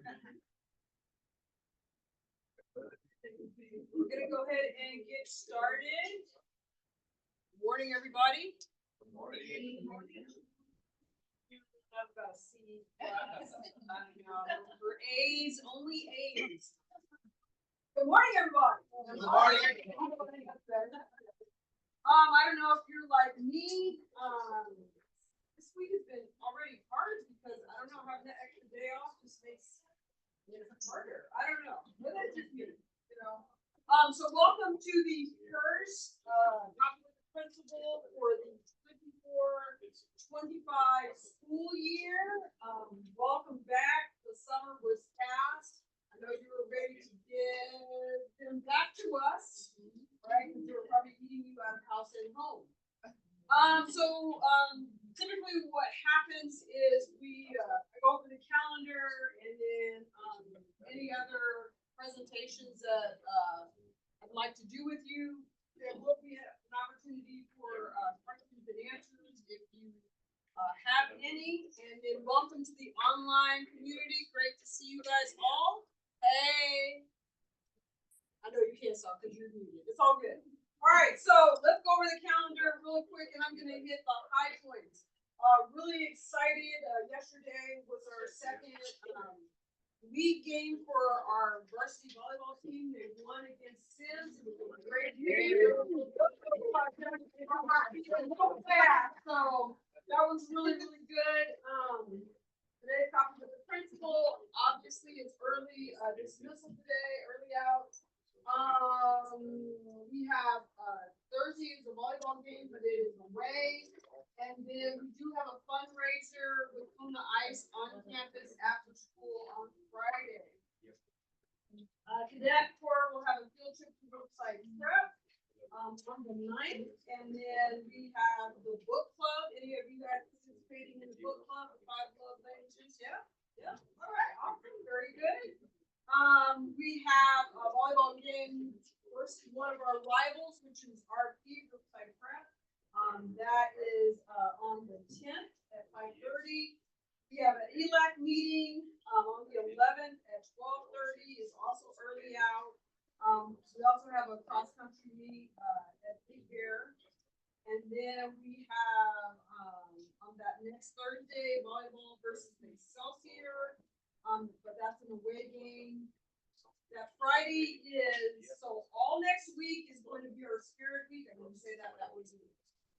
We're gonna go ahead and get started. Good morning, everybody. Good morning. Talk about C. For A's, only A's. Good morning, everybody. Good morning. I don't know if you're like me. This week has been already hard because I don't know, having that extra day off just makes it harder. I don't know. But that's just me, you know. So welcome to the first principal for the 24-25 school year. Welcome back. The summer was past. I know you were ready to give them back to us, right? Because they were probably eating you out of house and home. Typically what happens is I go over the calendar and then any other presentations that I'd like to do with you. There will be an opportunity for questions and answers if you have any. And then welcome to the online community. Great to see you guys all. Hey. I know you can't stop because you're muted. It's all good. All right, so let's go over the calendar really quick, and I'm going to hit the high points. Really excited. Yesterday was our second league game for our varsity volleyball team. They won against Sims. It was a great game. So that was really, really good. Today's talking with the principal. Obviously, it's early dismissal today, early out. We have Thursday is a volleyball game, but it is away. And then we do have a fundraiser with Kona Ice on campus after school on Friday. Cadet Corps will have a field trip to Brookside Prep on the 9th. And then we have the book club. Any of you guys participating in the book club? The 5 Love Languages? Yeah? Yeah. All right. Awesome. Very good. We have a volleyball game versus one of our rivals, which is RP Brookside Prep. That is on the 10th at 5:30. We have an ELAC meeting on the 11th at 12:30. Is also early out. We also have a cross country meet at Big Bear, and then we have on that next Thursday volleyball versus Excelsior. But that's an away game. That Friday is, so all next week is going to be our spirit week. I'm going to say that was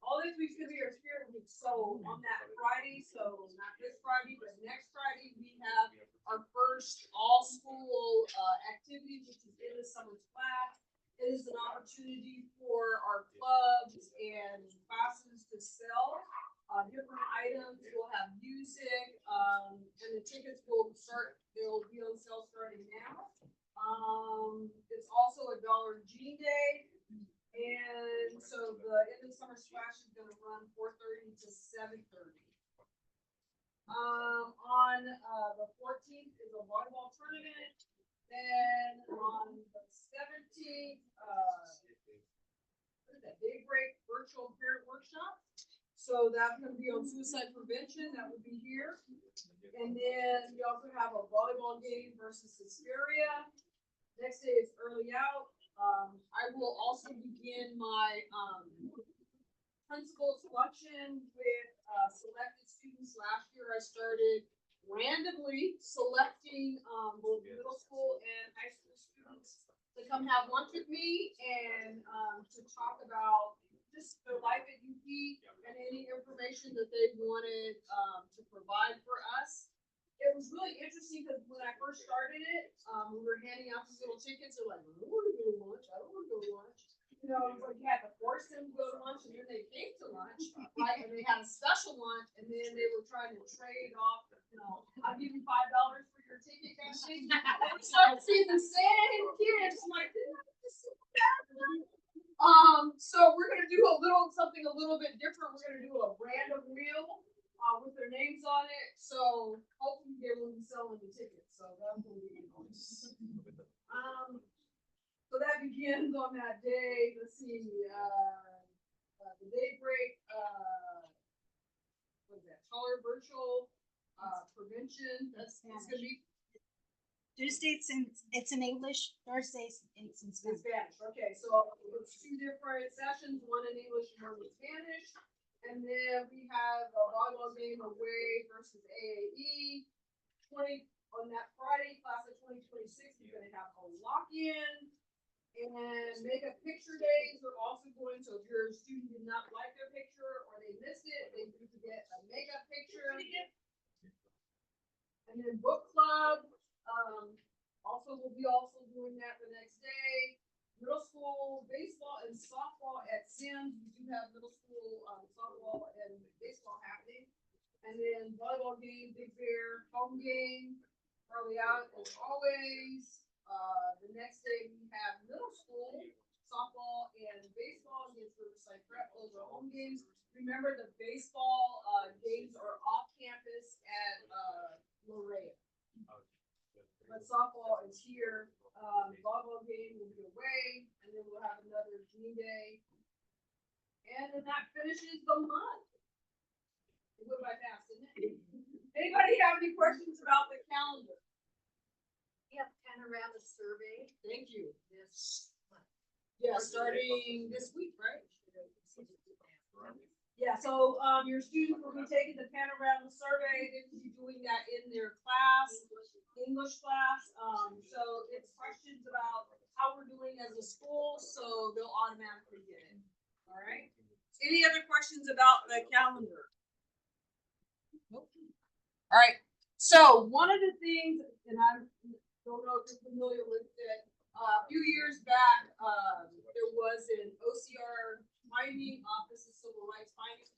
all this week's going to be our spirit week. So on that Friday, so not this Friday, but next Friday, we have our first all school activity, which is in the summer class. It is an opportunity for our clubs and classes to sell different items. We'll have music, and the tickets will start, they'll be on sale starting now. It's also a $1 Jean Day. And so the end of the summer splash is going to run 4:30 to 7:30. On the 14th is a volleyball tournament. Then on the 17th, what is that? Daybreak virtual parent workshop. So that's going to be on suicide prevention. That would be here. And then we also have a volleyball game versus Hesperia. Next day is early out. I will also begin my principal selection with selected students. Last year I started randomly selecting both middle school and high school students to come have lunch with me and to talk about just their life at UP and any information that they wanted to provide for us. It was really interesting because when I first started it, we were handing out these little tickets. They're like, I don't want to go to lunch. I don't want to go to lunch. You know, it was like you had to force them to go to lunch, and then they came to lunch, right? And they had a special lunch, and then they were trying to trade off. You know, I'll give you $5 for your ticket, kind of thing. And we started seeing the same kids. I'm like, so we're gonna do something a little bit different. We're gonna do a random wheel with their names on it. So hopefully they will be selling the tickets. So that's gonna be nice. So that begins on that day. Let's see, the daybreak. What is that? Taller virtual prevention. That's gonna be Tuesdays it's in English, Thursdays it's in In Spanish. Spanish, okay, so it's two different sessions, one in English and one in Spanish. And then we have a volleyball game away versus AAE. 20, on that Friday, class of 2026, we're gonna have a lock-in. And makeup picture days are also going, so if your student did not like their picture or they missed it, they need to get a makeup picture. And then book club, also we'll be also doing that the next day. Middle school baseball and softball at Sims. We do have middle school softball and baseball happening. And then volleyball game, Big Bear, home game, early out as always. The next day we have middle school softball and baseball against Riverside Prep. Those are home games. Remember, the baseball games are off campus at Lorraine. But softball is here. Volleyball game will be away, and then we'll have another Green Day. And then that finishes the month. It went by fast, didn't it? Anybody have any questions about the calendar? We have panorama survey Thank you. this month. Yeah, starting this week, right? Yeah, so your students will be taking the panorama survey. They will be doing that in their class, English class. So it's questions about how we're doing as a school, so they'll automatically get it. All right. Any other questions about the calendar? Nope. All right. So one of the things, and I don't know if you're familiar with it, a few years back, there was an OCR finding, Office of Civil Rights finding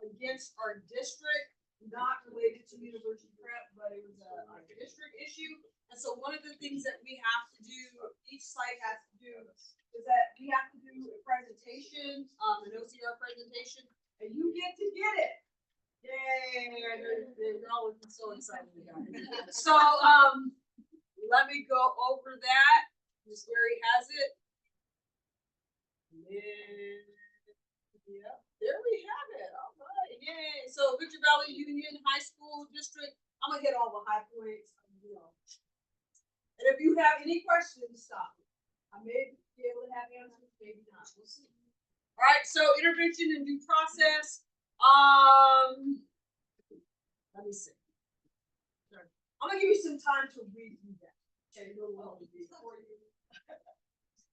against our district, not related to University Prep, but it was a district issue. And so one of the things that we have to do, each site has to do, is that we have to do a presentation, an OCR presentation, and you get to get it. Yay, they're all looking so excited about it. So, let me go over that. Ms. Gary has it. Yeah, there we have it. All right, yay. So Victor Valley Union High School District, I'm gonna hit all the high points, you know. And if you have any questions, stop me. I may be able to have answers, maybe not, we'll see. All right, so intervention and due process. Let me see. I'm gonna give you some time to read through that. Okay, before you.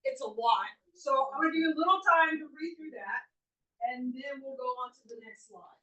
It's a lot, so I'm gonna give you a little time to read through that, and then we'll go on to the next slide.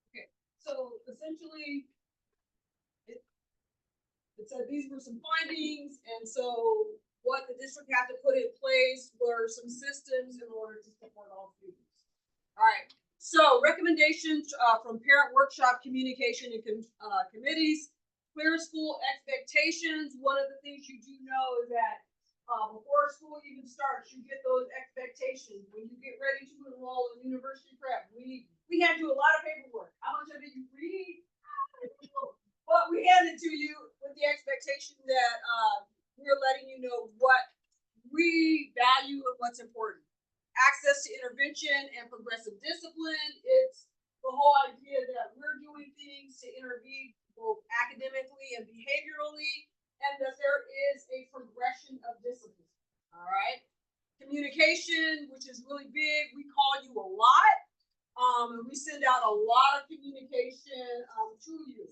Okay, so essentially, it said these were some findings, and so what the district had to put in place were some systems in order to support all students. All right, so recommendations from parent workshop communication and committees, clear school expectations. One of the things you do know is that before school even starts, you get those expectations. When you get ready to enroll in University Prep, we had to do a lot of paperwork. How much of it you read? But we handed to you with the expectation that we're letting you know what we value and what's important. Access to intervention and progressive discipline. It's the whole idea that we're doing things to intervene both academically and behaviorally, and that there is a progression of right? Communication, which is really big, we call you a lot. And we send out a lot of communication, to you.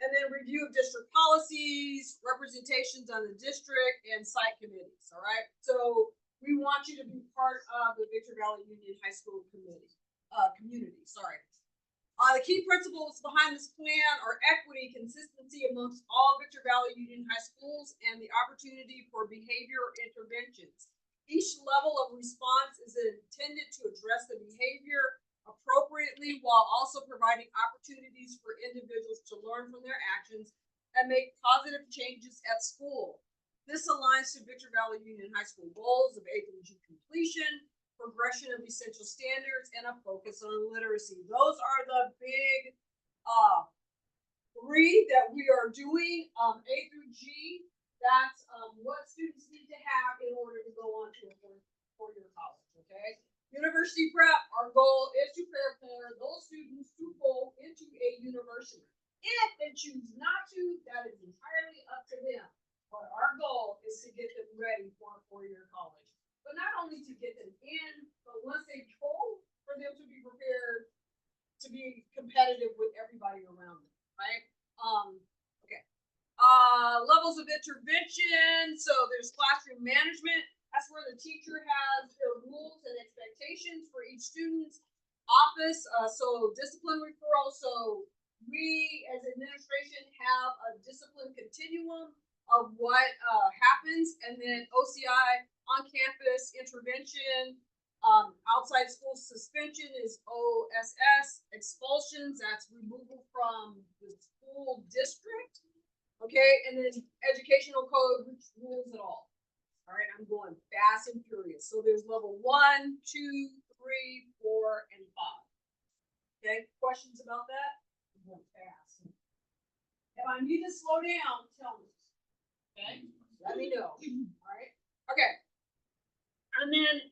And then review of district policies, representations on the district and site committees, all right? So we want you to be part of the Victor Valley Union High School community, sorry. The key principles behind this plan are equity, consistency amongst all Victor Valley Union High Schools, and the opportunity for behavior interventions. Each level of response is intended to address the behavior appropriately while also providing opportunities for individuals to learn from their actions and make positive changes at school. This aligns to Victor Valley Union High School goals of A through G completion, progression of essential standards, and a focus on literacy. Those are the big three that we are doing. A through G, that's what students need to have in order to go on to a four-year college, okay? University prep, our goal is to prepare those students to go into a university. If they choose not to, that is entirely up to them. But our goal is to get them ready for a four-year college. But not only to get them in, but once they go, for them to be prepared to be competitive with everybody around them, right? Okay. Levels of intervention. So there's classroom management. That's where the teacher has their rules and expectations for each student's office. So discipline referral. So we as administration have a discipline continuum of what happens, and then OCI, on-campus intervention, outside school suspension is OSS, expulsions, that's removal from the school district, okay, and then educational code, which rules it all. All right, I'm going fast and furious. So there's level 1, 2, 3, 4, and 5. Okay, questions about that? I'm going fast. If I need to slow down, tell me. Okay, let me know. All right, okay. And then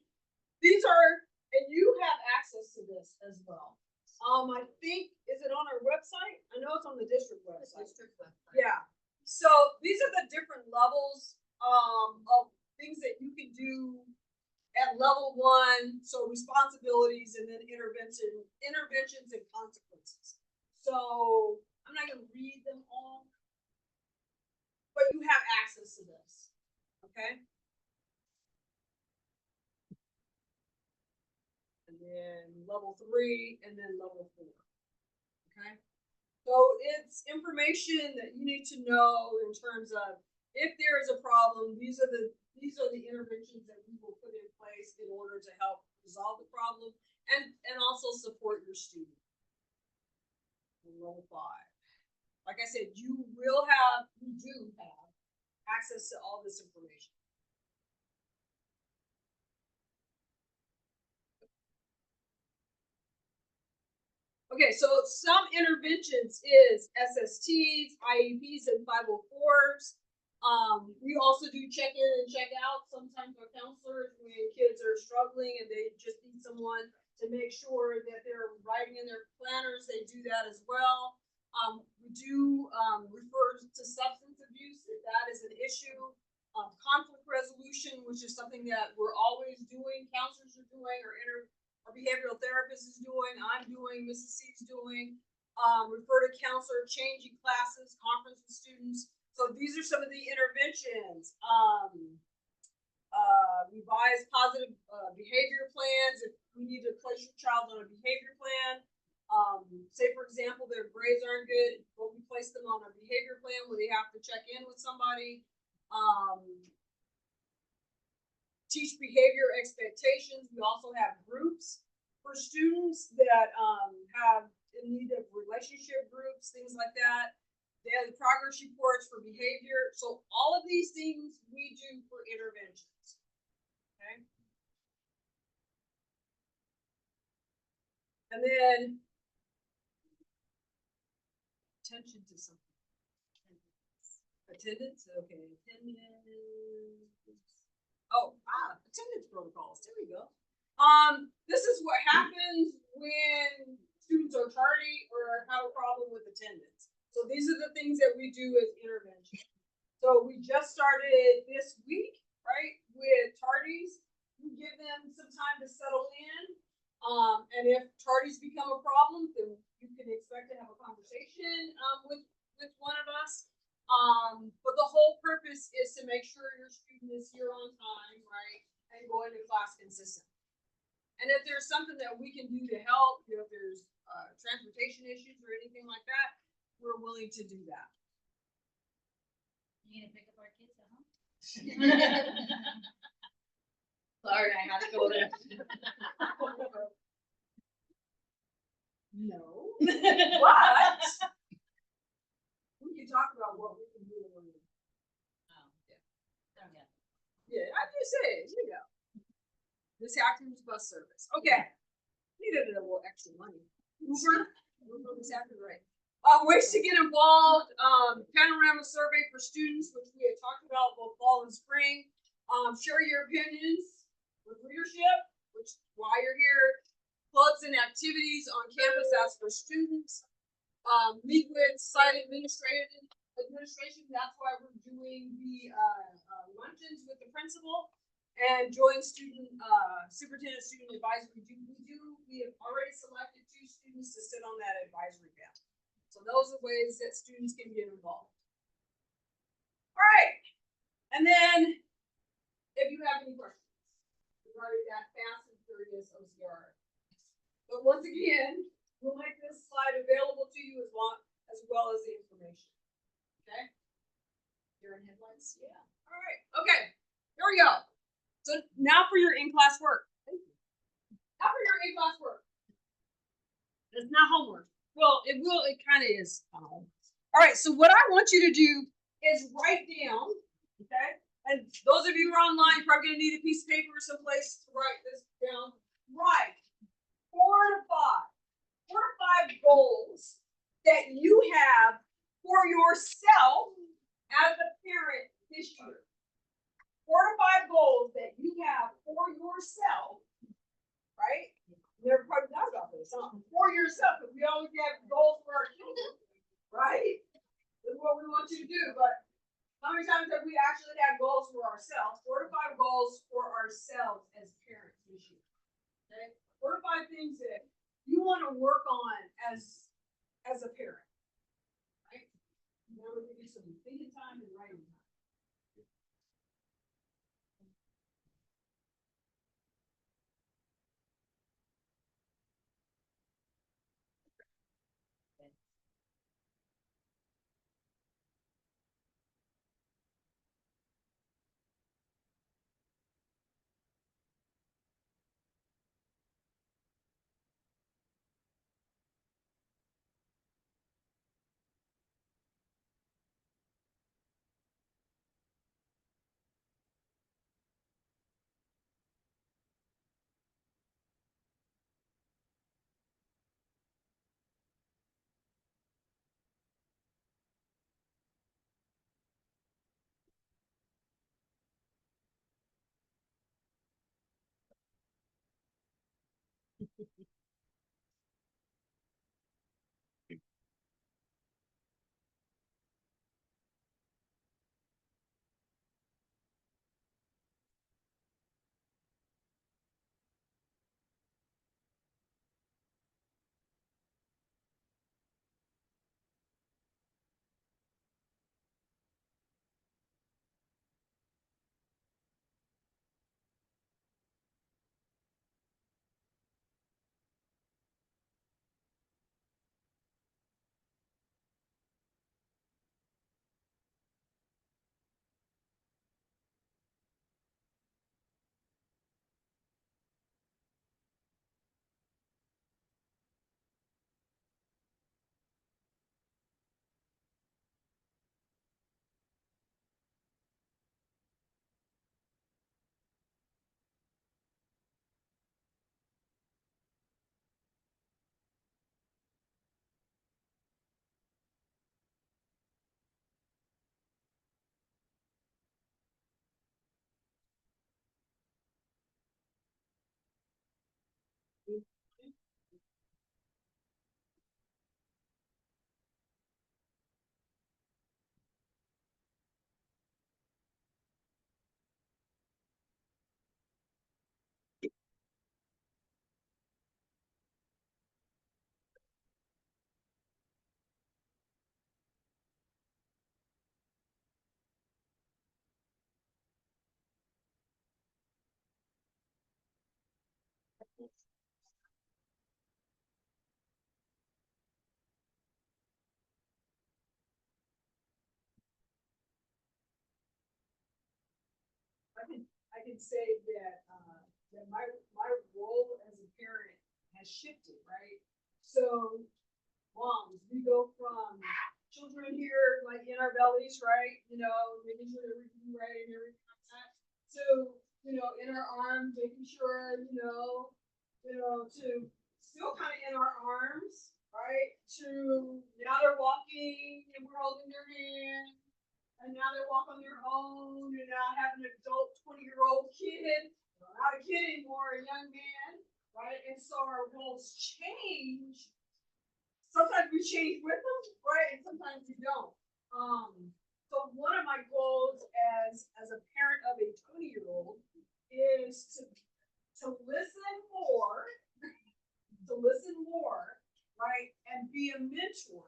these are, and you have access to this as well. I think, is it on our website? I know it's on the district website. Yeah. So these are the different levels of things that you can do at level 1. So responsibilities, and then interventions and consequences. So I'm not going to read them all, but you have access to this. Okay. And then level 3, and then level 4. Okay. So it's information that you need to know in terms of if there is a problem, these are the interventions that we will put in place in order to help resolve the problem and also support your student. Level 5. Like I said, you do have access to all this information. Okay, so some interventions is SSTs, IEPs, and 504s. We also do check in and check out. Sometimes our counselors, when kids are struggling and they just need someone to make sure that they're writing in their planners, they do that as well. We do refer to substance abuse if that is an issue. Conflict resolution, which is something that we're always doing, counselors are doing, or our behavioral therapist is doing, I'm doing, Mrs. C is doing. Refer to counselor, changing classes, conference with students. So these are some of the interventions. Revise positive behavior plans. If we need to place your child on a behavior plan, say for example, their grades aren't good, but we place them on a behavior plan where they have to check in with somebody. Teach behavior expectations. We also have groups for students that have in need of relationship groups, things like that. Daily progress reports for behavior. So all of these things we do for interventions. Okay. And then attention to something. Attendance. Okay. Attendance. Attendance protocols. There we go. This is what happens when students are tardy or have a problem with attendance. So these are the things that we do as intervention. So we just started this week, right, with them some time to settle in. And if tardies become a problem, then you can expect to have a conversation, with one of us. But the whole purpose is to make sure your student is here on time, right, and going to class consistent. And if there's something that we can do to help, if there's, transportation issues or anything like that, we're willing to do that. You gonna pick up our kids at home? Sorry, I had to go there. No. But we can talk about what we can do. Yeah, I just said, you know. This Acton's bus service. Okay. Needed a little extra money. Uber this after, right? Ways to get involved, panorama survey for students, which we had talked about both fall and spring. Share your opinions with leadership, which while you're here, clubs and activities on campus as for students. Meet with site administration, that's why we're doing the luncheons with the principal. And join student, superintendent student advisory. We have already selected 2 students to sit on that advisory panel. So those are ways that students can get involved. All right. And then if you have any questions regarding that fast and furious OCR. But once again, we'll make this slide available to you as well as the information. Okay? You're in headlights? Yeah. All right. Okay. Here we go. So now for your in-class work. Now for your in-class work. It's not homework. Well, it kind of is. All right, so what I want you to do is write down, okay? And those of you who are online, you're probably gonna need a piece of paper or someplace to write this down. Write 4 to 5 goals that you have for yourself as a parent this year. 4 to 5 goals that you have for yourself, right? Never probably thought about this, huh? For yourself, because we always have goals for our children, right? This is what we want you to do, but how many times have we actually had goals for ourselves? 4 to 5 goals for ourselves as parents this year. Okay? 4 to 5 things that you want to work on as a parent, right? Now we're gonna do some thinking time and writing time. I can say that, that my role as a parent has shifted, right? So moms, we go from children here, like in our bellies, right? You know, making sure they're eating right and everything like that. So, you know, in our arms, making sure, to still kind of in our arms, right? To now they're walking and we're holding their hand. And now they walk on their own, and now I have an adult 20-year-old kid, not a kid anymore, a young man, right? And so our roles change. Sometimes we change with them, right? And sometimes we don't. So one of my goals as a parent of a 20-year-old is to listen more, right? And be a mentor,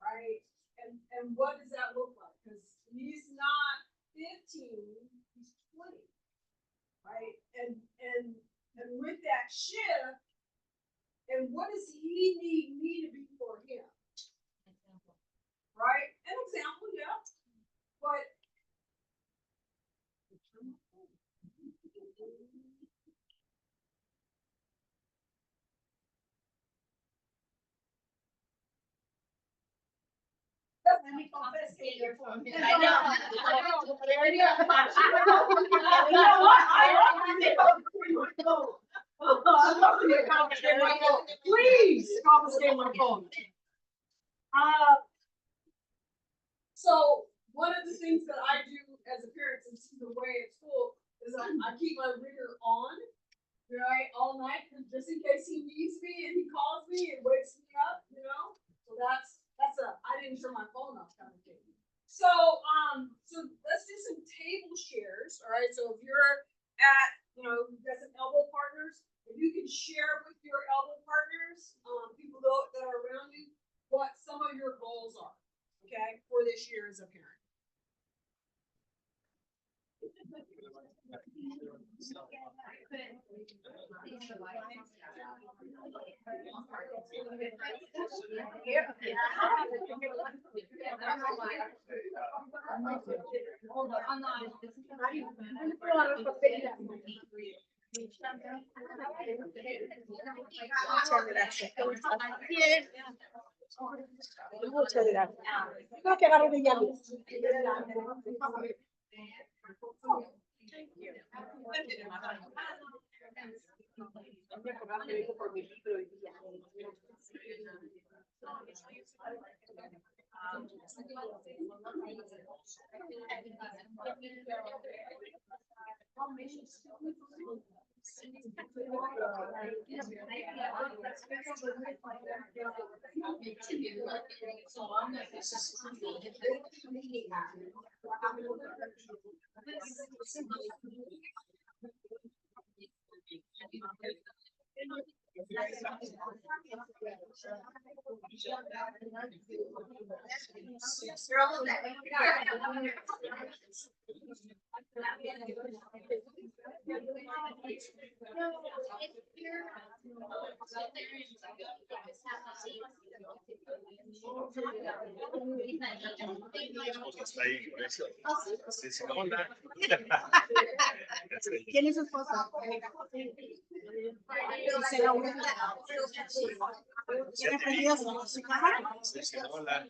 right? And what does that look like? Because he's not 15, he's 20, right? And with that shift, and what does he need me to be for him? Right? An example, yeah. But let me confiscate your phone. I know. There you go. You know what? Please confiscate my phone. So one of the things that I do as a parent, since he's away at school, is I keep my ringer on, right, all night, just in case he needs me and he calls me and wakes me up, you know. So that's I didn't turn my phone off kind of thing. So let's do some table shares. All right. So if you're at, you've got some elbow partners, if you can share with your elbow partners, people that are around you, what some of your goals are, okay, for this year as a parent. ¿Quién es su esposa? ¿Tiene prendido su cámara? Hola.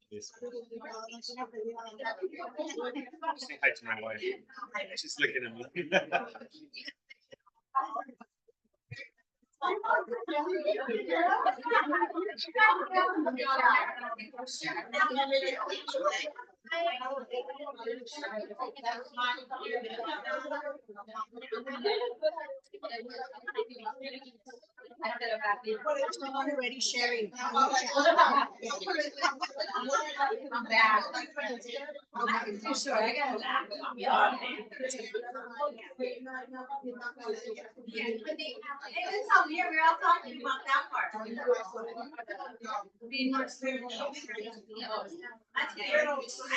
Say hi to my wife. She's looking at me. Already sharing. I'm back. Sure, I got it. It is so weird, we're all talking about that part. Being more spiritual. That's good. I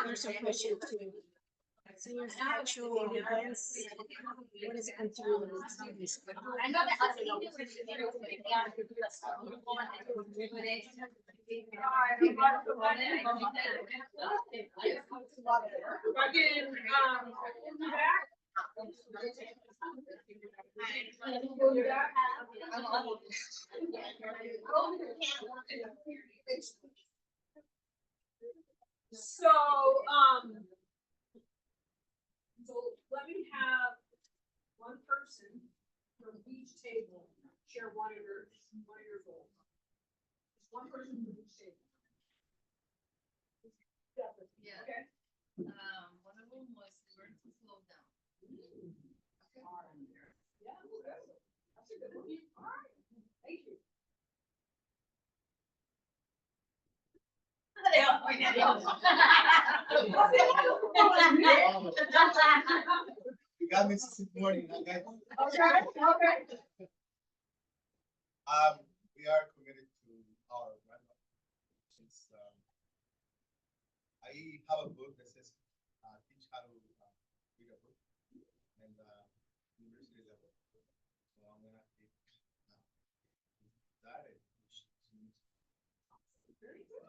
There's a question too. Seniors actual events, what is it considered as students? I know that us Fucking, So, so let me have one person from each table share one of your goals. Just one person from each table. Yeah. Okay. One of them was learn to slow down. Yeah, that's a good one. All right, thank you. You got me this morning, okay? Okay. We are committed to our grandma. Since, I have a book that says, teach how to, read a book. And, university level. So I'm gonna take, that and teach students. Very good.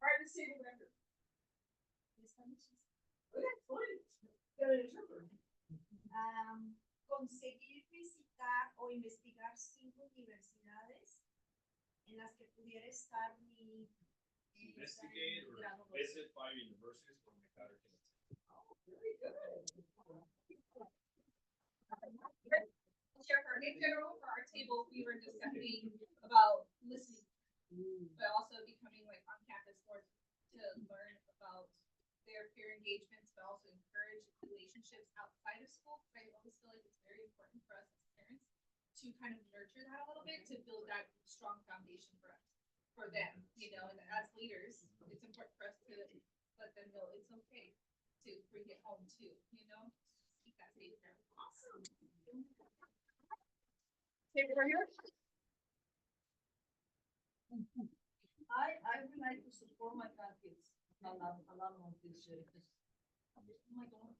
Private state record. Okay, fine. Got an interpreter. Conseguir visitar o investigar 5 universidades en las que pudiera estar mi Investigate or grado. visit 5 universities for my daughter. Oh, very good. Chair, in general, for our table, we were discussing about listening, but also becoming like on campus more to learn about their peer engagements, but also encourage relationships outside of school. I always feel like it's very important for us as parents to kind of nurture that a little bit, to build that strong foundation for us, for them, you know, and as leaders, it's important for us to let them know it's okay to bring it home too, you know, keep that safe there. Awesome. Table right here. I would like to support my grandkids along with this, because. Oh my God.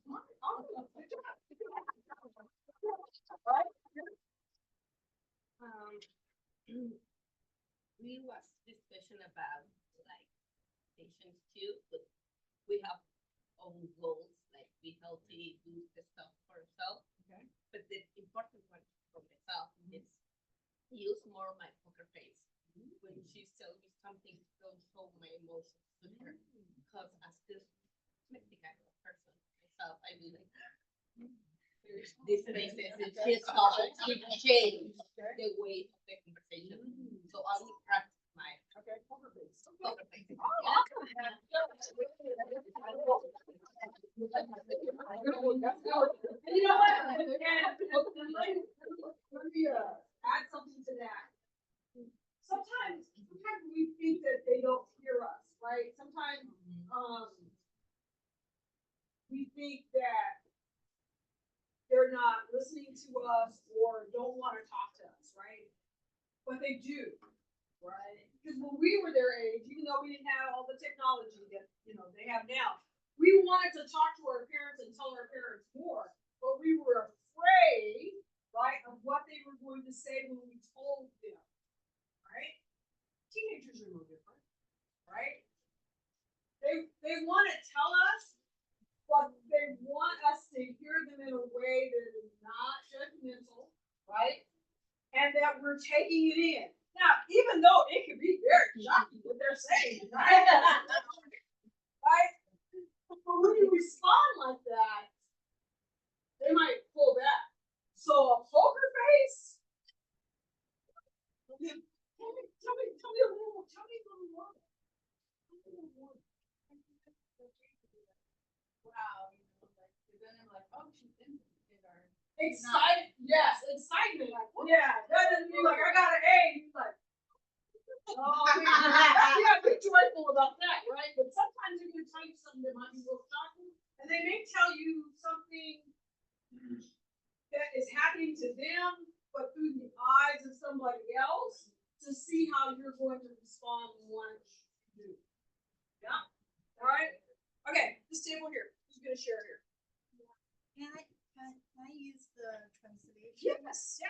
We was discussion about like patients too, but we have own goals, like be healthy, do the stuff for ourselves. Okay. But the important one for myself is use more my poker face. When she's telling me something, don't show my emotions to her, because as this Mexican person myself, I be like, these faces, and she's started to change the way of the conversation. So I will practice my Okay, poker face. poker face. And you know what? Let me, add something to that. Sometimes we think that they don't hear us, right? Sometimes, we think that they're not listening to us or don't want to talk to us, right? But they do, right? Because when we were their age, even though we didn't have all the technology that, you know, they have now, we wanted to talk to our parents and tell our parents more, but we were afraid, right, of what they were going to say when we told them, right? Teenagers are no different, right? They want to tell us, but they want us to hear them in a way that is not judgmental, right? and that we're taking it in. Now, even though it can be very shocking what they're saying, right? Right? But when you respond like that, they might pull back. So a poker face. Tell me a little more. Wow, then I'm like, oh, she's in our. Excited, yes, excitement, like, yeah, that doesn't mean like, I got an A, he's like. Oh, you gotta be joyful about that, right? But sometimes you can tell you something that might be a little shocking, and they may tell you something that is happening to them, but through the eyes of somebody else, to see how you're going to respond and what you do. Yeah, all right? Okay, this table here, who's gonna share here? Can I use the translation? Yes.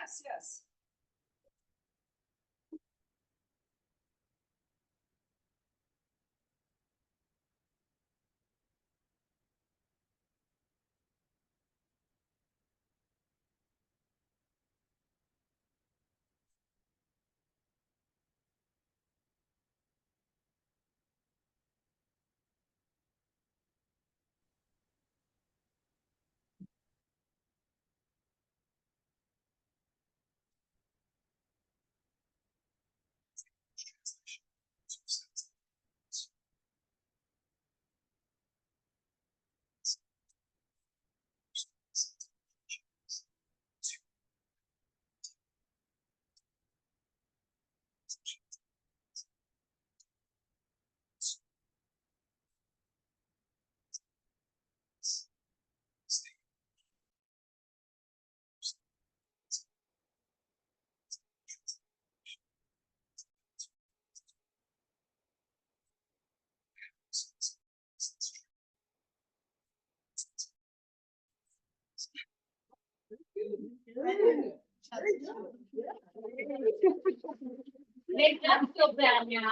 Make them feel bad now.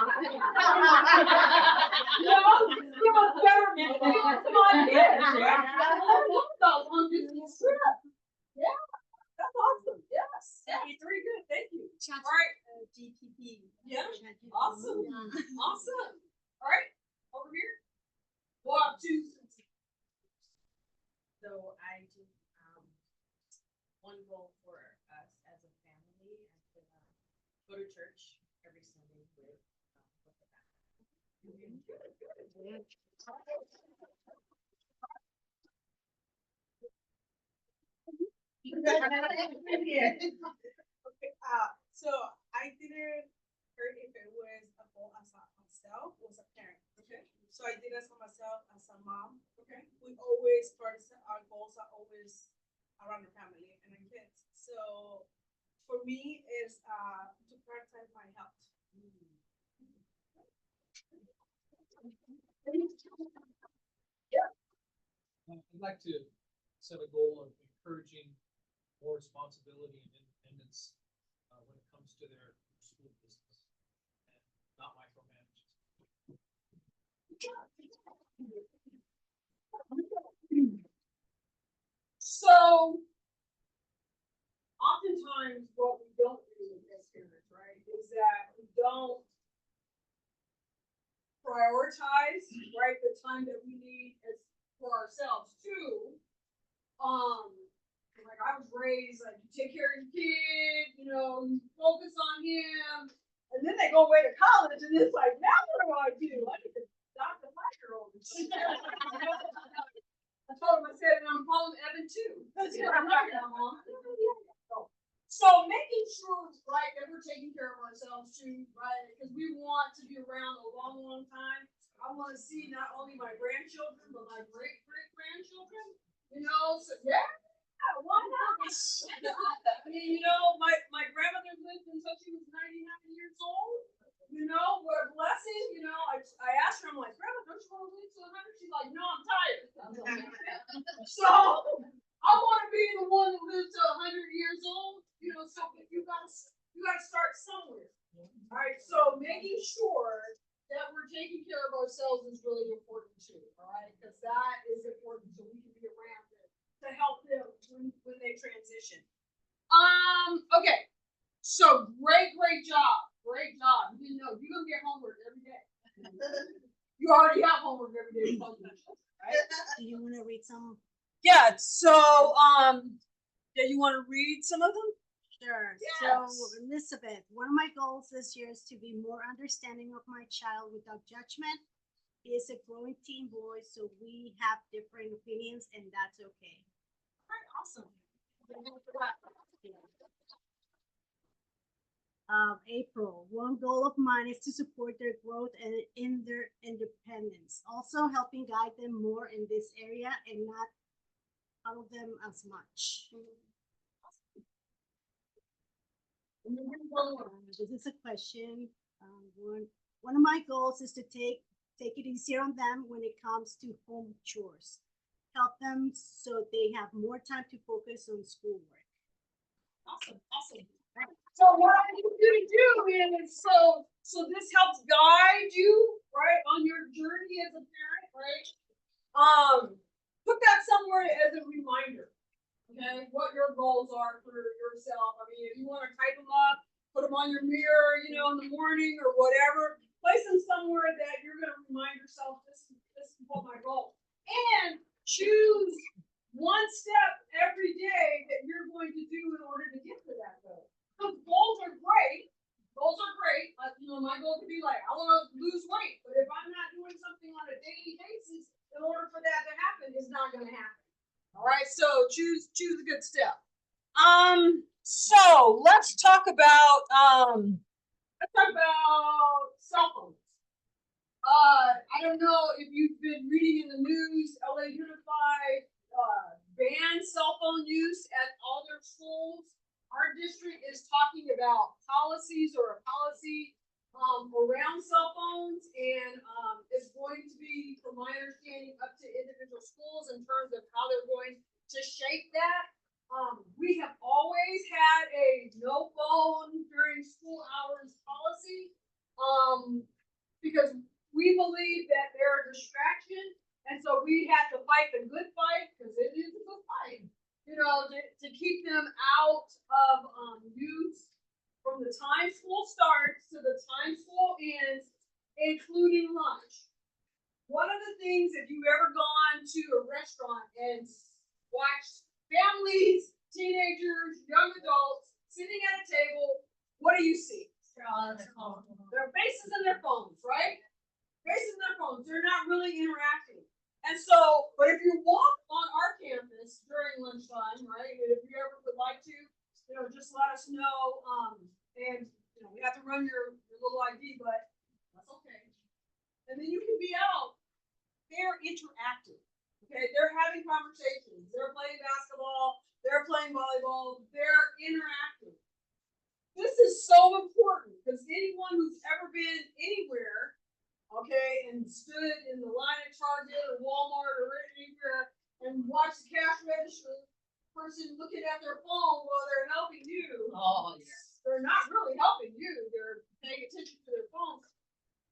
Government, come on, yeah. Yeah, that's awesome, yes, very good, thank you. All right, GPP. yeah, awesome, all right, over here. Walk two. So I just, one goal for us as a family is to go to church every Sunday with the family. So I didn't heard if it was a goal as a myself or as a parent. Okay, So I did it for myself as a mom. okay, We always our goals are always around the family and the kids. So for me is to prioritize my health. I'd like to set a goal of encouraging more responsibility and independence when it comes to their school business and not micromanage. so. Oftentimes, what we don't do as parents, right, is that we don't prioritize, right, the time that we need as for ourselves too. Like I was raised, like you take care of your kid, you know, you focus on him, and then they go away to college, and it's like, now what do? I need to adopt a 5-year-old. I told him, I said, and I'm calling Evan too. That's what I'm talking about, Mom. So making sure, right, that we're taking care of ourselves too, right, because we want to be around a long time. I want to see not only my grandchildren, but my great-great-grandchildren, you know, so yeah, why not? I mean, you know, my grandmother lived until she was 99 years old. You know, what a blessing, you know, I asked her, I'm like, Grandma, don't you want to live to 100? She's like, no, I'm tired. So I want to be the one that lives to 100 years old, you know, so you gotta start somewhere. All right, so making sure that we're taking care of ourselves is really important too, all right? Because that is important so we can be around them to help them when they transition. Okay, great job, great job. You didn't know, you're gonna get homework every day. You already have homework every day. Right? Do you wanna read some? Yeah, so, yeah, you wanna read some of them? Sure. Yes. So Elizabeth, one of my goals this year is to be more understanding of my child without judgment. He is a growing teen boy, so we have different opinions and that's okay. Alright, awesome. April, one goal of mine is to support their growth and in their independence. Also helping guide them more in this area and not follow them as much. This is a question. One of my goals is to take it easier on them when it comes to home chores. Help them so they have more time to focus on schoolwork. Awesome, awesome. So what I need you to do is, so this helps guide you, right, on your journey as a parent, right? Put that somewhere as a reminder, okay, what your goals are for yourself. I mean, if you wanna type them up, put them on your mirror, you know, in the morning or whatever, place them somewhere that you're gonna remind yourself, this is what my goal. And choose one step every day that you're going to do in order to get to that goal. Those goals are great. Goals are great. Like, you know, my goal could be like, I want to lose weight, but if I'm not doing something on a daily basis in order for that to happen, it's not going to happen. All right. So choose a good step. So let's talk about cell phones. I don't know if you've been reading in the news, LA Unified banned cell phone use at all their schools. Our district is talking about policies or a policy around cell phones, and it's going to be, from my understanding, up to individual schools in terms of how they're going to shape that. We have always had a no phone during school hours policy, because we believe that they're a distraction, and so we have to fight the good fight, because it is a good fight, you know, to keep them out of use from the time school starts to the time school ends, including lunch. One of the things, if you've ever gone to a restaurant and watched families, teenagers, young adults sitting at a table, what do you see? Their faces in their phones, right? Faces in their phones. They're not really interacting. And so, but if you walk on our campus during lunchtime, right, and if you ever would like to, you know, just let us know. And you know, we have to run your little ID, but that's okay. And then you can be out. They're interactive. Okay, they're having conversations. They're playing basketball. They're playing volleyball. They're interactive. This is so important because anyone who's ever been anywhere, okay, and stood in the line at Target or Walmart or anywhere and watched the cash register person looking at their phone while they're helping you. Oh, yes. They're not really helping you. They're paying attention to their phones.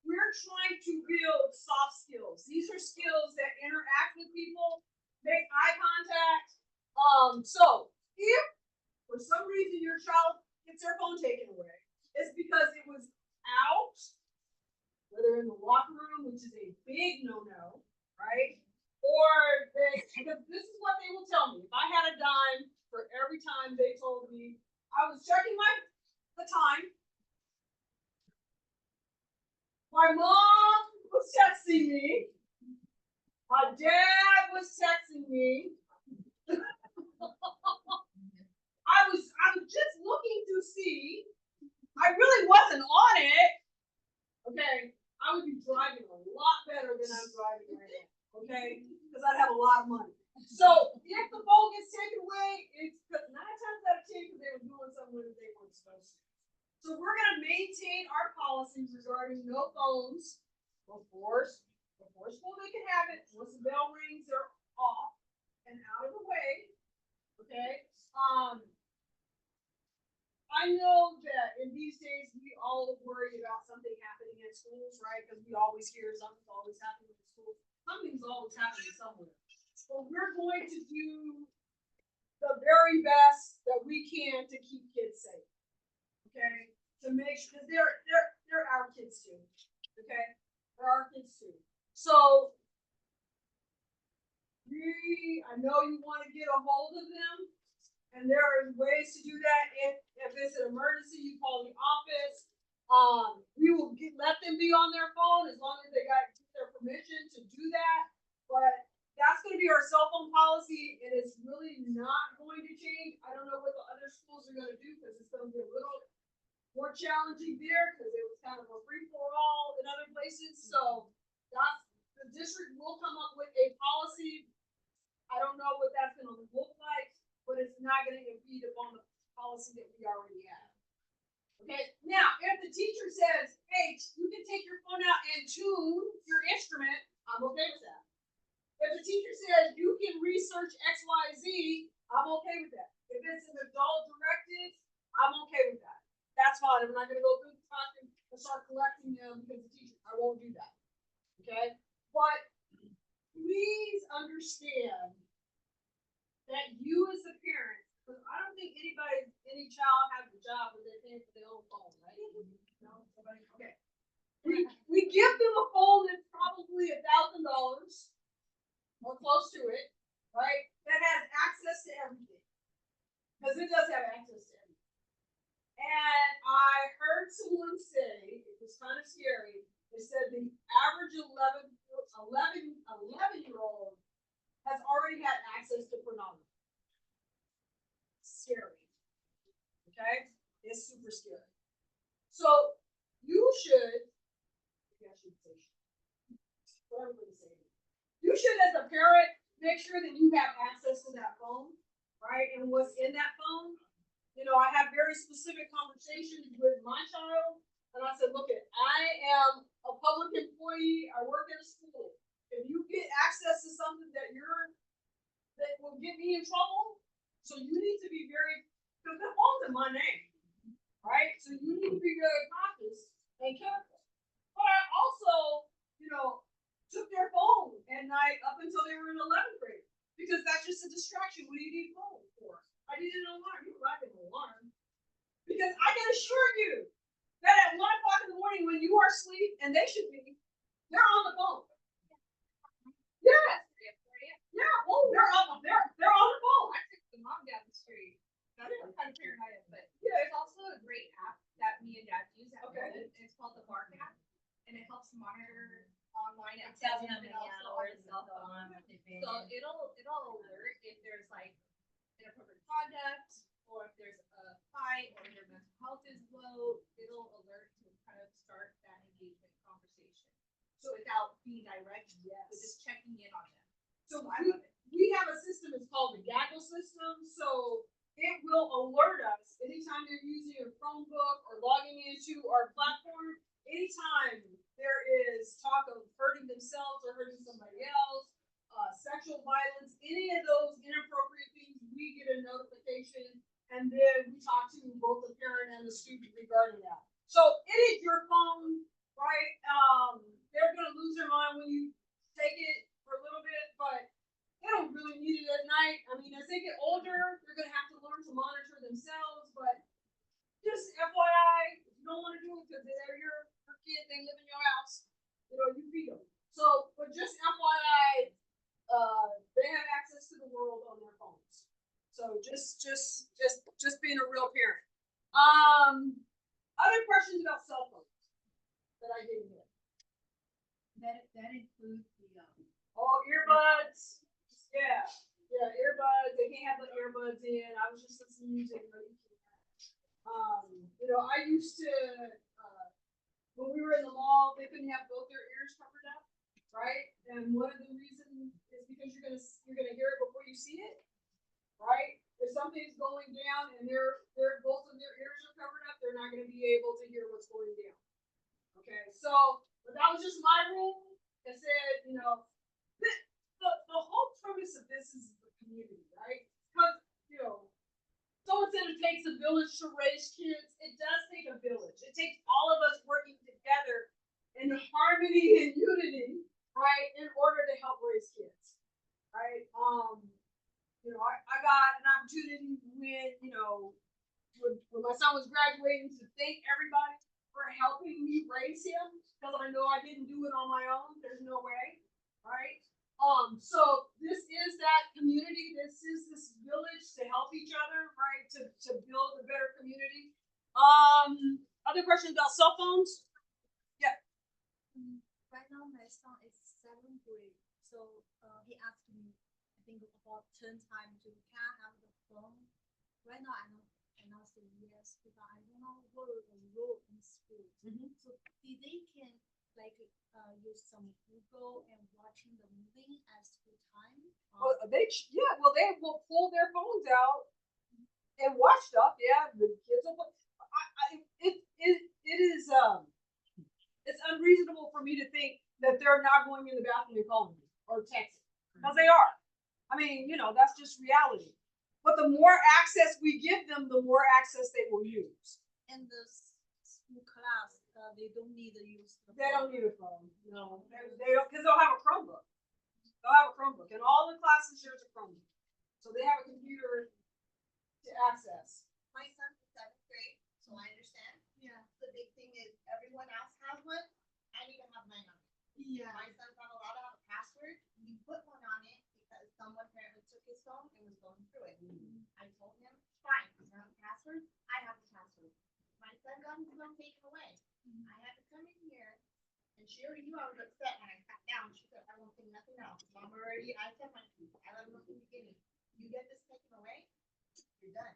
We're trying to build soft skills. These are skills that interact with people, make eye contact. So if for some reason your child gets their phone taken away, it's because it was out, whether in the locker room, which is a big no-no, right? Or because this is what they will tell me. If I had a dime for every time they told me I was checking the time, my mom was texting me, my dad was texting me. I was just looking to see. I really wasn't on it. Okay, I would be driving a lot better than I'm driving right now. Okay, because I'd have a lot of money. So if the phone gets taken away, it's 9 times out of 10 because they were doing something that they weren't supposed to. So we're gonna maintain our policies regarding no phones before school. They can have it. Once the bell rings, they're off and out of the way. Okay. I know that in these days we all worry about something happening at schools, right? Because we always hear something's always happening at school. Something's always happening somewhere. But we're going to do the very best that we can to keep kids safe. Okay? To to make sure, because they're our kids too, okay? They're our kids too. So I know you want to get a hold of them, and there are ways to do that. If it's an emergency, you call the office. We will let them be on their phone as long as they got their permission to do that. But that's going to be our cell phone policy. It is really not going to change. I don't know what the other schools are going to do because it's going to be a little more challenging there because it was kind of a free for all in other places. So that's the district will come up with a policy. I don't know what that's gonna look like, but it's not gonna impede upon the policy that we already have. Okay, now, if the teacher says, hey, you can take your phone out and tune your instrument, I'm okay with that. If the teacher says you can research X, Y, Z, I'm okay with that. If it's an adult directive, I'm okay with that. That's fine. I'm not gonna go through the classroom and start collecting them because the teacher, I won't do that. Okay, but please understand that you as a parent, because I don't think any child has a job where they're paying for their own phone, right? No, somebody, okay. We give them a phone that's probably $1,000 or close to it, right? That has access to everything. Because it does have access to everything. And I heard someone say, it was kind of scary, they said the average 11-year-old has already had access to pornography. Scary. Okay? It's super scary. So you should, maybe I should say, what everybody say. You should, as a parent, make sure that you have access to that phone, right? And what's in that phone. You know, I have very specific conversations with my child, and I said, look, I am a public employee. I work in a school. If you get access to something that will get me in trouble, so you need to be very, because the phone's in my name, right? So you need to be very cautious and careful. But I also, took their phone at night up until they were in 11th grade, because that's just a distraction. What do you need phone for? I needed an alarm. You like an alarm. Because I can assure you that at 1 o'clock in the morning when you are asleep, and they should be, they're on the phone. Yes. Yeah, well, they're on the phone. I took the mom down the street. That's what kind of parent I am, but there's also a great app that me and dad use at home. Okay. It's called the Bark app, and it helps monitor online It tells you how activity many and also hours on they'll the go phone. on with the So it'll alert if there's like inappropriate conduct, or if there's a fight, or their mental health is low. It'll alert to kind of start that engagement conversation. So without being direct, but just checking in on them. So I love it. we have a system, it's called the Gaggle system, so it will alert us anytime they're using your Chromebook or logging into our platform, anytime there is talk of hurting themselves or hurting somebody else, sexual violence, any of those inappropriate things, we get a notification, and then we talk to both the parent and the student regarding that. So it is your phone, right? They're gonna lose their mind when you take it for a little bit, but they don't really need it at night. I mean, as they get older, they're gonna have to learn to monitor themselves, but just FYI, if you don't wanna do it because they're your kid, they live in your house, you feed them. So, but just FYI, they have access to the world on their phones. So just being a real parent. Other questions about cell phones that I didn't get? That includes the, Oh, earbuds. Yeah, earbuds. They can't have the earbuds in. I was just listening to music. No, you can't. I used to, when we were in the mall, they couldn't have both their ears covered up, right? And one of the reasons is because you're gonna hear it before you see it, right? If something's going down and they're both of their ears are covered up, they're not gonna be able to hear what's going down. Okay, so but that was just my rule. It said, the whole premise of this is the community, right? Because someone said it takes a village to raise kids. It does take a village. It takes all of us working together in harmony and unity, right, in order to help raise kids, right? I got an opportunity when, when my son was graduating, to thank everybody for helping me raise him, because I know I didn't do it on my own. There's no way, right? So this is that community. This is this village to help each other, right? To build a better community. Other questions about cell phones? Right now, my son is 7th grade, so he asked me, I think about 10 times to can I have the phone. Right now, I cannot say yes because I don't know what the role in school. So they can like use some Google and watching the movie at school time. Well, they will pull their phones out and watch stuff. Yeah, the kids will. It is it's unreasonable for me to think that they're not going in the bathroom and calling me or texting, because they are. I mean, that's just reality. But the more access we give them, the more access they will use. In the school class, they don't need to use the They phone. don't need a phone. No, they don't, because they'll have a Chromebook. They'll have a Chromebook. In all the classes, there's a Chromebook. So they have a computer to access. My son's in 7th grade, so I understand. Yeah. The big thing is everyone else has one. I need to have mine on it. Yeah. My son's not allowed to have a password. You put one on it because someone apparently took his phone and was going through it. I told him, fine, you have a password. I have a password. My son got his phone taken away. I had to come in here, and she already knew I was upset when I sat down. She said, I won't say nothing else. Mom already, I said my piece. I let him know from the beginning. You get this taken away, you're done.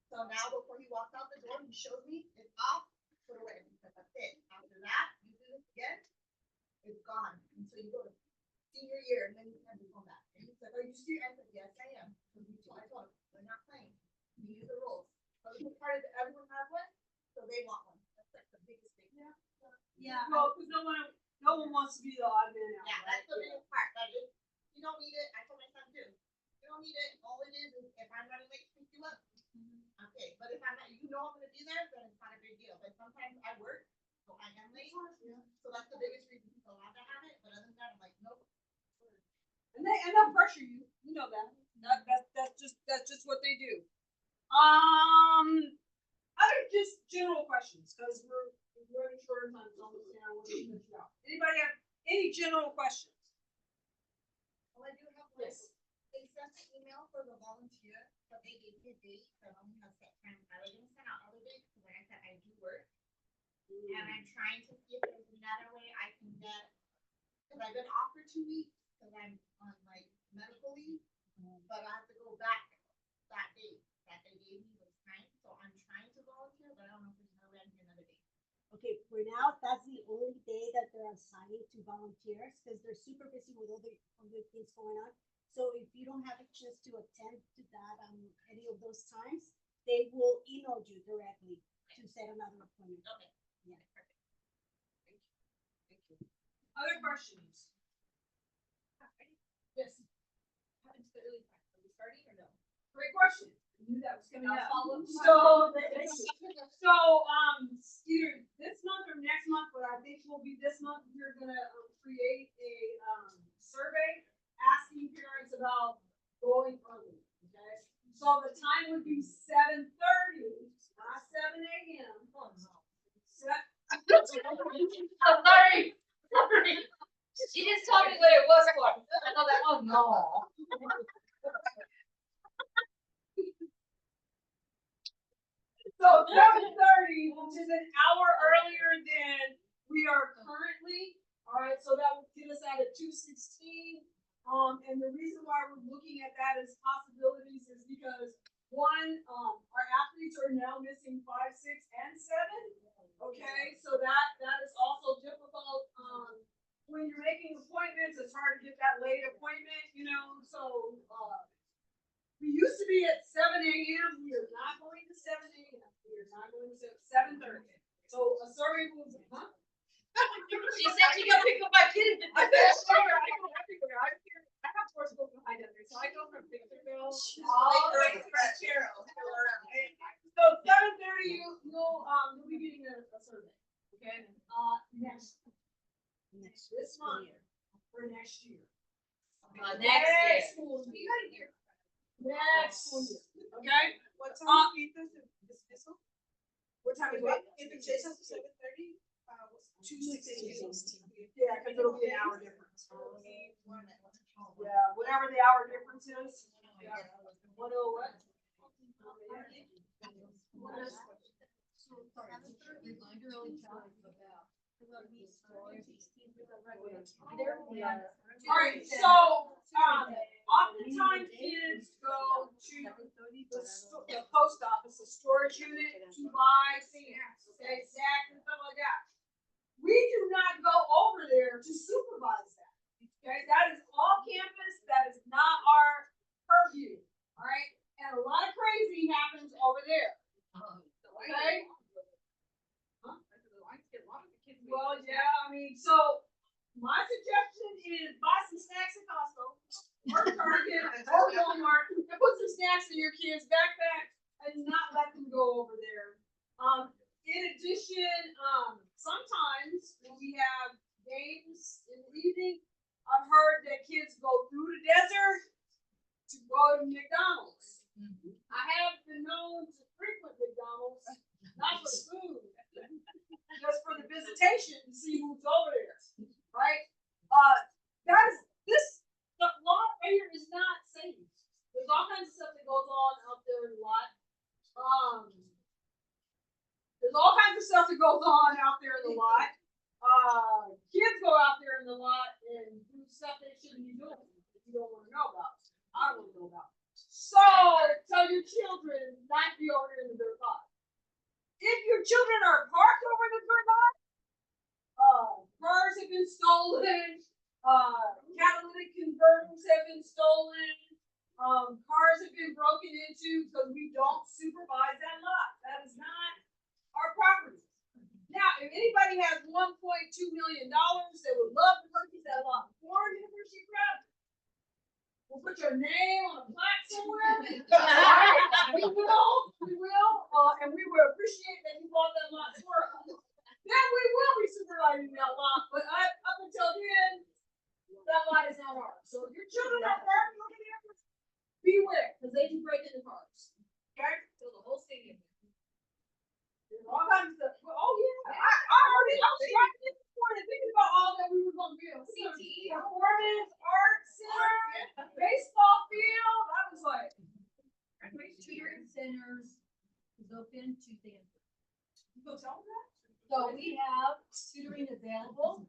So now before he walks out the door, he shows me it's off, put away. Because that's it. After that, you do this again, it's gone. And so you go to senior year and then you have to come back. And he's like, are you serious? I said, yes, I am. Because I told him, we're not playing. We use the rules. So the part of everyone has one, so they want one. That's like the biggest thing. Yeah. Well, because no one wants to be the odd man out. Yeah, that's the biggest part. But if you don't need it, I told my son too. You don't need it. All it is if I'm running late to pick you up. Okay, but if I'm not, I'm gonna be there, then it's not a big deal. But sometimes I work, so I am late. So that's the biggest reason he's allowed to have it. But other than that, I'm like, nope. And they'll pressure you. You know that. That's just what they do. Other just general questions, because we're running short on time, so I'm gonna want to finish it out. Anybody have any general questions? Well, I do have one. They sent an email for the volunteer, but they gave me a date, so I only have set time. I was gonna send out other dates, because like I said, I do work. And I'm trying to see if there's another way I can get, because I've been off for 2 weeks, because I'm on like medical leave, but I have to go back that date that they gave me was time, so I'm trying to volunteer, but I don't know if there's another way I can get another date. Okay, for now, that's the only day that they're assigning to volunteers, because they're super busy with other things going on. So if you don't have a chance to attend to that any of those times, they will email you directly to set another appointment. Okay. Yeah. Perfect. Other questions? Yes. Happened to the early part. Are we starting or no? Great question. I knew that was coming I'll up. follow up. So either this month or next month, but I think will be this month, we're gonna create a survey asking parents about going early, okay? So the time would be 7:30, not 7 a.m. I'm sorry. She just told me what it was for. I know that. Oh no. So 7:30, which is an hour earlier than we are currently. All right, so that would get us out at 2:16. And the reason why we're looking at that as possibilities is because one, our athletes are now missing 5, 6, and 7. Okay, so that is also difficult. When you're making appointments, it's hard to get that late appointment, so we used to be at 7 a.m. We are not going to 7 a.m. We are not going to 7:30. So a survey will, huh? She said she gonna pick up my kid. I go everywhere. I have course book behind it, so I go from Victorville all the way to Ranchero. So 7:30, you'll be getting a survey. Okay. Next this month year. for next year. Next year. School year. next school year, okay? What time is the dismissal? What time is what? If it says 7:30, 2:16. Yeah, cause it'll be an hour difference. Yeah, whatever the hour difference is. Yeah. What, what? Alright, so, oftentimes kids go to the post office, the storage unit to buy things, okay, snacks and stuff like that. We do not go over there to supervise that, okay, that is all campus, that is not our purview, alright? And a lot of crazy happens over there, okay? Well, yeah, I mean, so my suggestion is buy some snacks at Costco or Target or Walmart and put some snacks in your kid's backpack and not let them go over there. In addition, sometimes when we have games in the evening, I've heard that kids go through the desert to go to McDonald's. I have been known to frequent McDonald's, not for food, just for the visitation to see who's over there, right? That is, the lot right here is not safe. There's all kinds of stuff that goes on out there in the lot. There's all kinds of stuff that goes on out there in the lot. Kids go out there in the lot and do stuff they shouldn't be doing if you don't want to know about. I don't want to know about. So tell your children not to be over there in the dirt lot. If your children are parked over the dirt lot, cars have been stolen, catalytic converters have been stolen, cars have been broken into because we don't supervise that lot. That is not our property. Now, if anybody has $1.2 million, they would love to purchase that lot for University of Crowd. We'll put your name on a plaque somewhere. We will, and we will appreciate that you bought that lot for us. Then we will be supervising that lot, but up until then, that lot is not ours. So if your children are parked over there, beware, because they can break into cars. Okay? Fill the whole stadium. There's all kinds of stuff. Well, oh yeah, I was driving in this morning thinking about all that we were gonna build. CTE. Performance, art center, baseball field. I was like, Tutoring centers is open Tuesday and Thursday. you go tell them that? So we have tutoring available.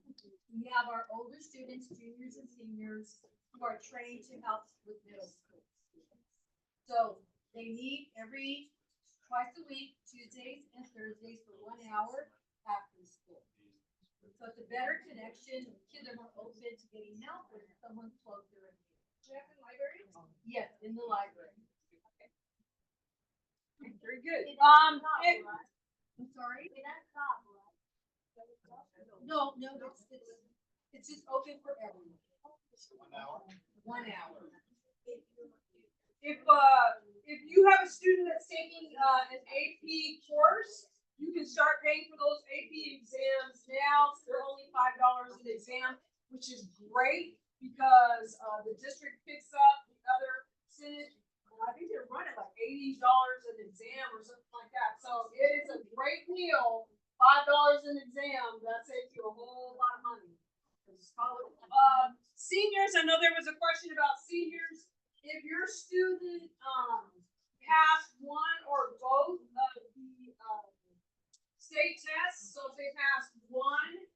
We have our older students, juniors and seniors, who are trained to help with middle school students. So they meet twice a week, Tuesdays and Thursdays for 1 hour after school. So it's a better connection. Kids are more open to getting help when someone's closer in here. Do you have the library? Yes, in the library. Very good. I'm sorry? No, it's just open for everyone. 1 hour. 1 hour. If you have a student that's taking an AP course, you can start paying for those AP exams now. They're only $5 an exam, which is great because the district picks up the other percentage. And I think they're running like $80 an exam or something like that. So it is a great deal. $5 an exam, that saves you a whole lot of money. Seniors, I know there was a question about seniors. If your student passed one or both of the state tests, so if they passed one,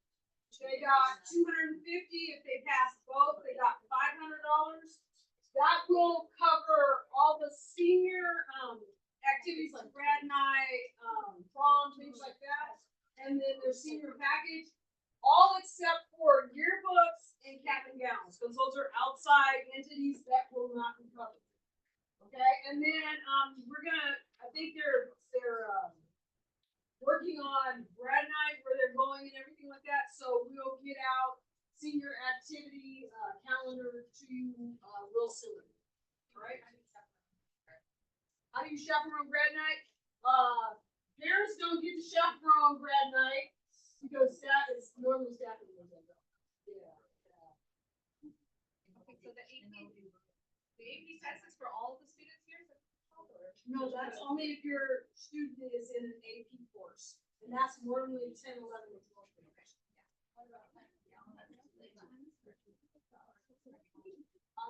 they got $250. If they passed both, they got $500. That will cover all the senior activities like grad night, prom, things like that, and then their senior package, all except for yearbooks and cap and gowns, because those are outside entities that will not be covered. Okay, and then I think they're working on grad night where they're going and everything like that. So we'll get out senior activity calendar to you real soon. All right. How do you chaperone grad night? Parents don't get to chaperone grad night because staff is normally staffing the agenda. Yeah. Okay, so the AP test is for all of the students? No, that's only if your student is in an AP course, and that's normally 10, 11, or 12 grade.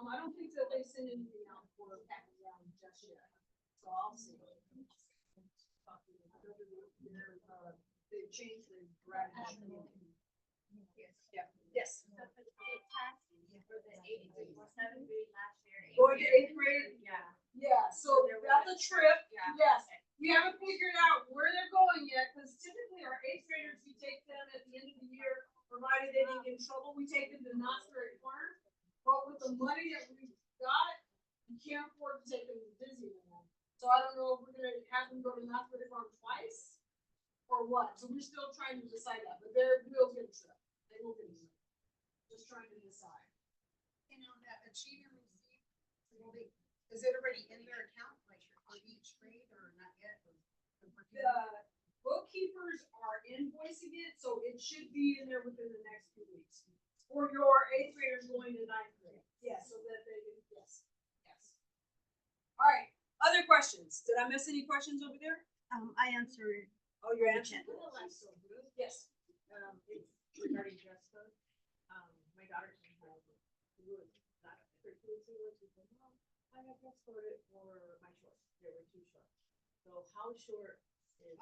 I don't think that they send anything out for background just yet, so I'll see. They changed the direction. Yeah, yes. For the eighth grade, seventh grade last year. Going to 8th grade? Yeah. Yeah, so that's a trip, Yeah. yes. We haven't figured out where they're going yet, because typically our 8th graders, we take them at the end of the year, provided they didn't get in trouble, we take them to Knott's Berry Farm. But with the money that we've got, we can't afford to take them to Disneyland. So I don't know if we're gonna have them go to Knott's Berry Farm twice, or what, so we're still trying to decide that, but they're, will get a trip, they will get a trip. Just trying to decide. You know, that achievement receipt, is it already in their account, like for each grade or not yet? The bookkeepers are invoicing it, so it should be in there within the next 2 weeks. For your 8th graders going to 9th grade, yes, so that they can, yes. All right, other questions? Did I miss any questions over there? I answered. Oh, you're answering? Yes. It's regarding dress code. My daughter came home, was not particularly serious, she said, Mom, I got dress coded for my shorts, they were too short. So how short is?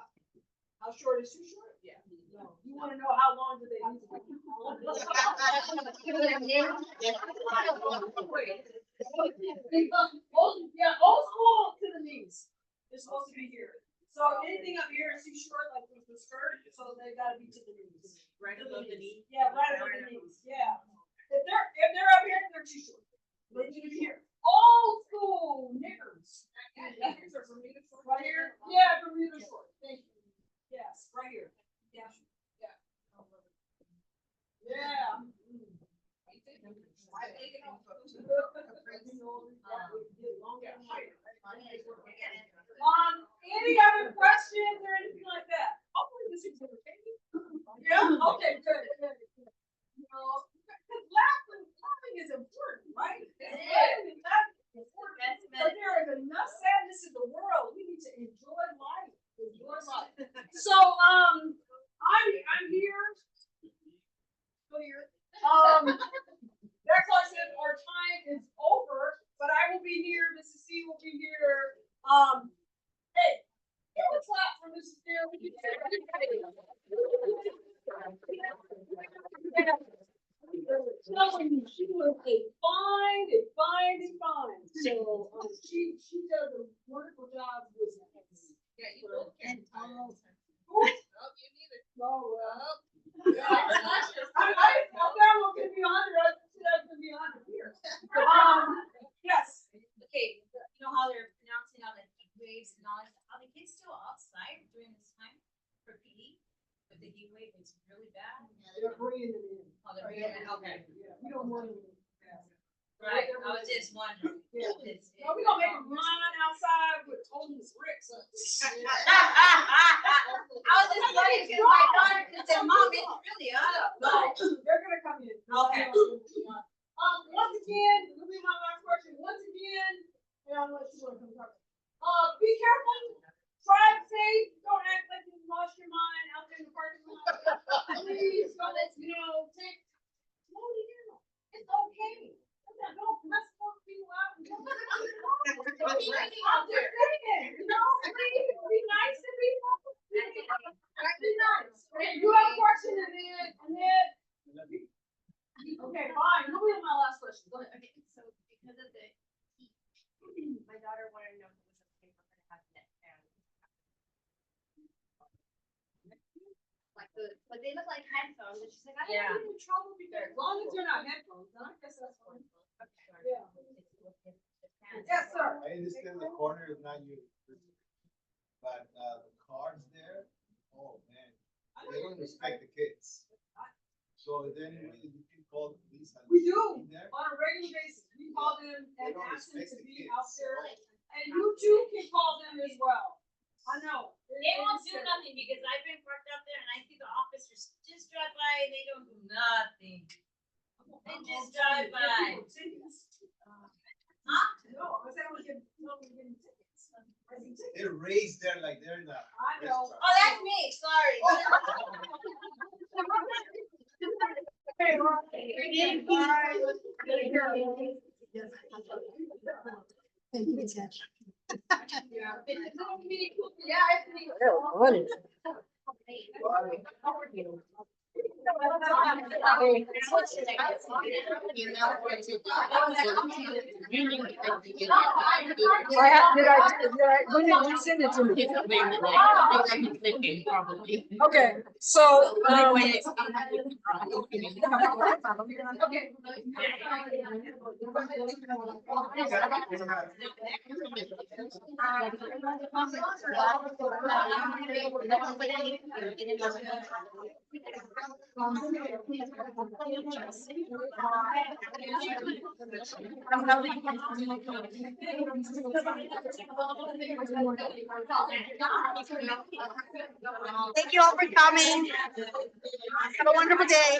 How short is too short? Yeah. No, you wanna know how long do they need to be? Old school to the knees. They're supposed to be here. So anything up here is too short, like with the skirt, so they gotta be to the knees. Right above the knee? Yeah, right above the knees, yeah. If they're up here, they're too short. They need to be here. Old school knickers. Right here? Yeah, Bermuda short. Thank you. Yes, right here. Yeah. Yeah. Yeah. Any other questions or anything like that? Hopefully this is entertaining. Yeah, okay, good, good. You know, because laughing is important, right? Laughing is important. But there is enough sadness in the world. We need to enjoy life. Enjoy life. So, I'm here. Still here. That's why I said our time is over, but I will be here. Mrs. C will be here. Hey, give a clap for Mrs. Dare. She was fine. So, she does a wonderful job with us. Yeah, you both can. And Oh, you neither. No, well. Yeah. I thought was gonna be on it, I said I was gonna be on it here. Yes. Okay, you know how they're pronouncing all the heat waves and all that, are the kids still outside during this time for PE? But the heat wave is really bad. They're bringing it in. Oh, they're bringing it, okay. Yeah, we don't want it. Right, I was just wondering. Yeah. It's- No, we gonna make them run outside with Tony's bricks. I was just wondering, because my daughter could say, Mom, it's really up. No, they're gonna come in. Okay. Once again, this will be my last question. Once again, and I'll let you come talk. Be careful, drive safe, don't act like you lost your mind out there in the parking lot. Please, don't, take, slowly down. It's okay. Don't mess those people out. I'm just saying, please, be nice to people. Be nice. Okay, you have a question and then. Okay, fine. Who is my last question? Go ahead. Okay, so because of the heat, my daughter wanted to know if it was okay for her to have net fans. But they look like headphones, and she's like, I don't want to get in trouble because. As long as they're not headphones, then I guess that's fine. Okay. Yeah. Yes, Yes, sir. I understand the corner is not you, but the cars there, oh man, they don't respect the kids. So then you can call the police. And We do. be there. On a regular basis, we call them They and don't ask them respect to the be kids. out there. And you too can call them as well. I know. They won't do nothing because I've been parked out there and I see the officers just drive by and they don't do nothing. They just drive by. Tickets. Huh? No, I said I was getting tickets. Thank you, Ted. When did you send it to me? Okay, so, Thank you all for coming. Have a wonderful day.